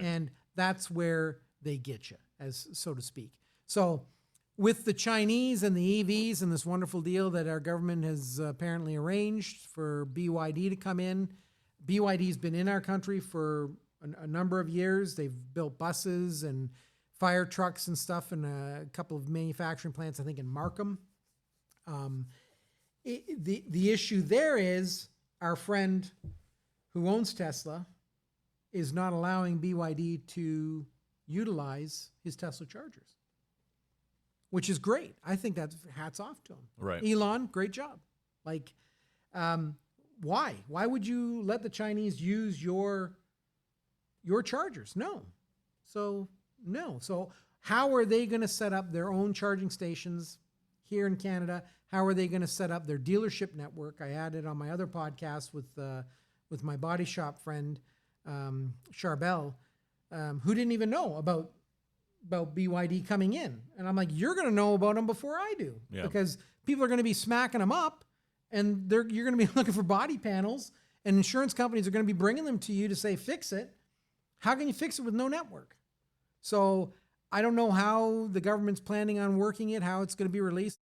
And that's where they get you, as so to speak. So with the Chinese and the EVs and this wonderful deal that our government has apparently arranged for BYD to come in, BYD's been in our country for a number of years. They've built buses and fire trucks and stuff in a couple of manufacturing plants, I think in Markham. The issue there is our friend who owns Tesla is not allowing BYD to utilize his Tesla chargers, which is great. I think that's hats off to him. Right. Elon, great job. Like, why? Why would you let the Chinese use your chargers? No. So how are they going to set up their own charging stations here in Canada? How are they going to set up their dealership network? I added on my other podcast with my body shop friend, Charbel, who didn't even know about BYD coming in. And I'm like, you're going to know about them before I do, because people are going to be smacking them up, and you're going to be looking for body panels, and insurance companies are going to be bringing them to you to say, fix it. How can you fix it with no network? So I don't know how the government's planning on working it, how it's going to be released.